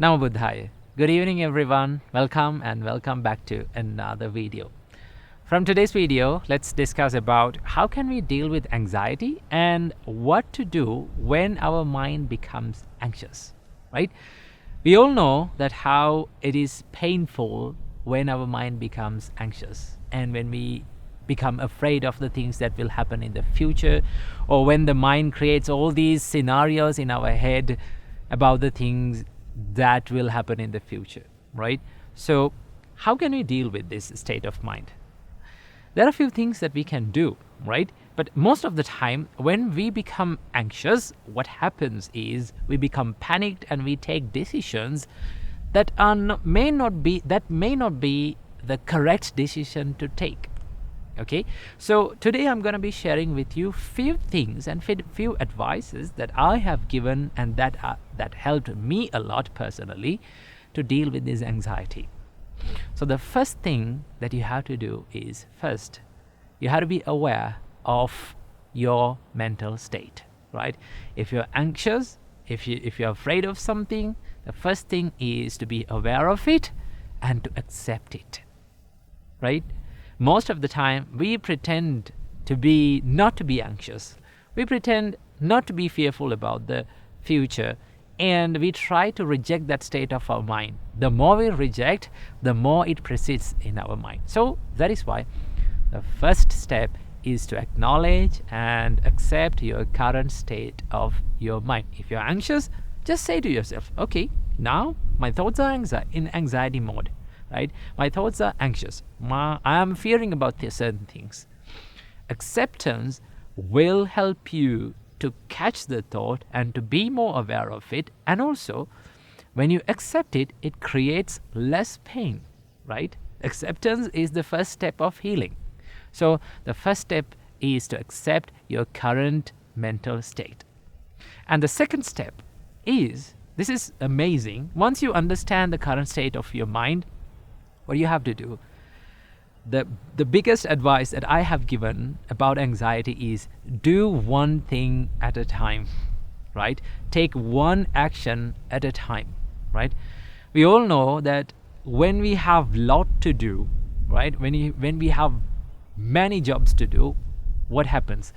Namo Buddhaya. Good evening everyone. Welcome back to another video. From today's video, let's discuss about how can we deal with anxiety and what to do when our mind becomes anxious, right? We all know that how it is painful when our mind becomes anxious and when we become afraid of the things that will happen in the future, or when the mind creates all these scenarios in our head about the things that will happen in the future, right? So how can we deal with this state of mind? There are a few things that we can do, right? But most of the time when we become anxious, what happens is we become panicked and we take decisions that may not be the correct decision to take. Okay, so today I'm going to be sharing with you few things and few advices that I have given and that helped me a lot personally to deal with this anxiety. So the first thing that you have to do is, first you have to be aware of your mental state, right? If you're anxious, if you're afraid of something, the first thing is to be aware of it and to accept it, right? Most of the time we pretend not to be anxious. We pretend not to be fearful about the future, and we try to reject that state of our mind. The more we reject, the more it persists in our mind. So that is why the first step is to acknowledge and accept your current state of your mind. If you're anxious, just say to yourself, okay, now my thoughts are in anxiety mode, right? My thoughts are anxious. I am fearing about certain things. Acceptance will help you to catch the thought and to be more aware of it. And also, when you accept it, it creates less pain, right? Acceptance is the first step of healing. So the first step is to accept your current mental state. And the second step is, this is amazing, once you understand the current state of your mind, what you have to do, the biggest advice that I have given about anxiety is do one thing at a time, right? Take one action at a time, right? We all know that when we have lot to do, right? When we have many jobs to do, what happens?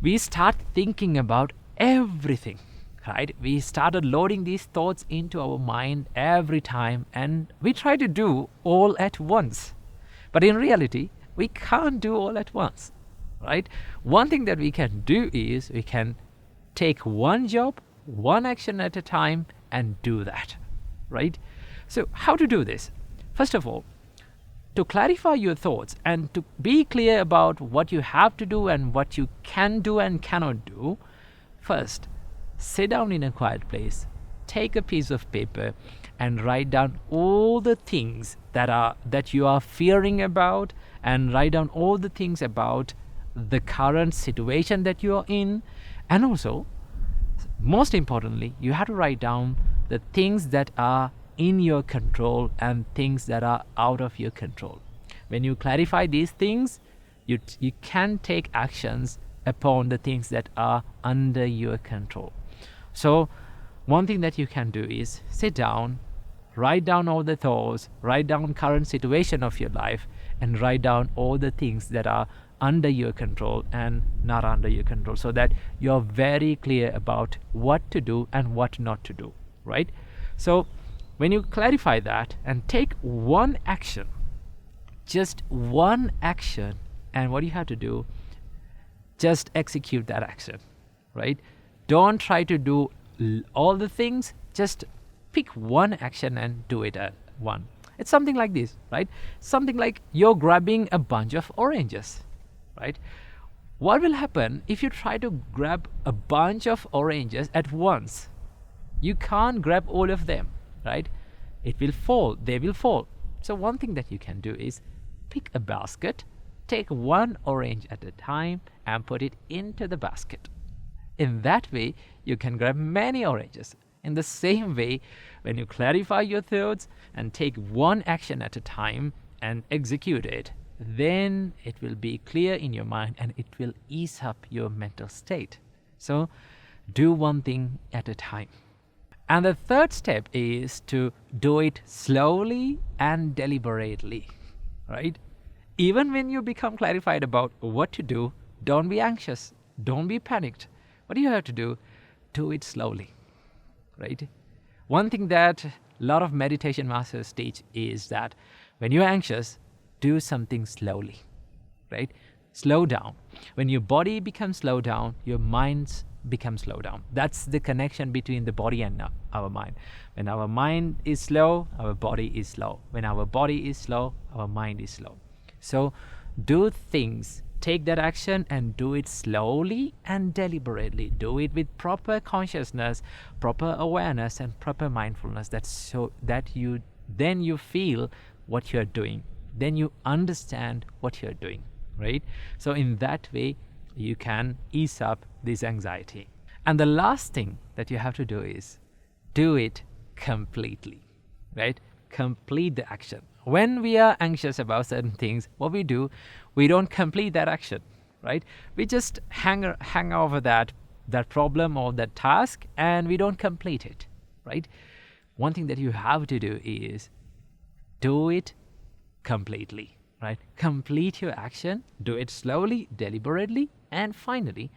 We start thinking about everything, right? We started loading these thoughts into our mind every time, and we try to do all at once. But in reality, we can't do all at once, right? One thing that we can do is we can take one job, one action at a time and do that, right? So how to do this? First of all, to clarify your thoughts and to be clear about what you have to do and what you can do and cannot do, first, sit down in a quiet place, take a piece of paper and write down all the things that you are fearing about, and write down all the things about the current situation that you are in. And also, most importantly, you have to write down the things that are in your control and things that are out of your control. When you clarify these things, you can take actions upon the things that are under your control. So one thing that you can do is sit down, write down all the thoughts, write down current situation of your life, and write down all the things that are under your control and not under your control, so that you're very clear about what to do and what not to do, right? So when you clarify that and take one action, just one action, and what you have to do, just execute that action, right? Don't try to do all the things, just pick one action and do it at one. It's something like this, right? Something like you're grabbing a bunch of oranges, right? What will happen if you try to grab a bunch of oranges at once? You can't grab all of them, right? It will fall, they will fall. So one thing that you can do is pick a basket, take one orange at a time and put it into the basket. In that way, you can grab many oranges. In the same way, when you clarify your thoughts and take one action at a time and execute it, then it will be clear in your mind and it will ease up your mental state. So do one thing at a time. And the third step is to do it slowly and deliberately, right? Even when you become clarified about what to do, don't be anxious, don't be panicked. What do you have to do? Do it slowly, right? One thing that a lot of meditation masters teach is that when you're anxious, do something slowly, right? Slow down. When your body becomes slow down, your mind becomes slow down. That's the connection between the body and our mind. When our mind is slow, our body is slow. When our body is slow, our mind is slow. So do things, take that action and do it slowly and deliberately. Do it with proper consciousness, proper awareness, and proper mindfulness. That's so that you feel what you're doing. Then you understand what you're doing, right? So in that way, you can ease up this anxiety. And the last thing that you have to do is do it completely, right? Complete the action. When we are anxious about certain things, what we do, we don't complete that action, right? We just hang over that problem or that task, and we don't complete it, right? One thing that you have to do is do it completely, right? Complete your action, do it slowly, deliberately, and finally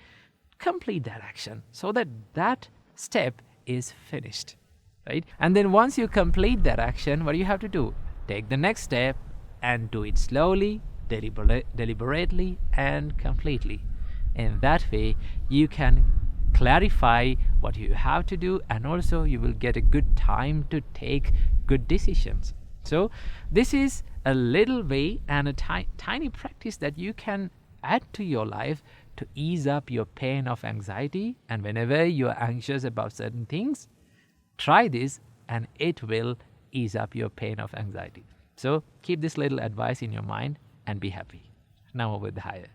complete that action so that that step is finished, right? And then once you complete that action, what do you have to do? Take the next step and do it slowly, deliberately, and completely. In that way, you can clarify what you have to do, and also you will get a good time to take good decisions. So this is a little way and a tiny practice that you can add to your life to ease up your pain of anxiety. And whenever you're anxious about certain things, try this and it will ease up your pain of anxiety. So keep this little advice in your mind and be happy. Now over the higher.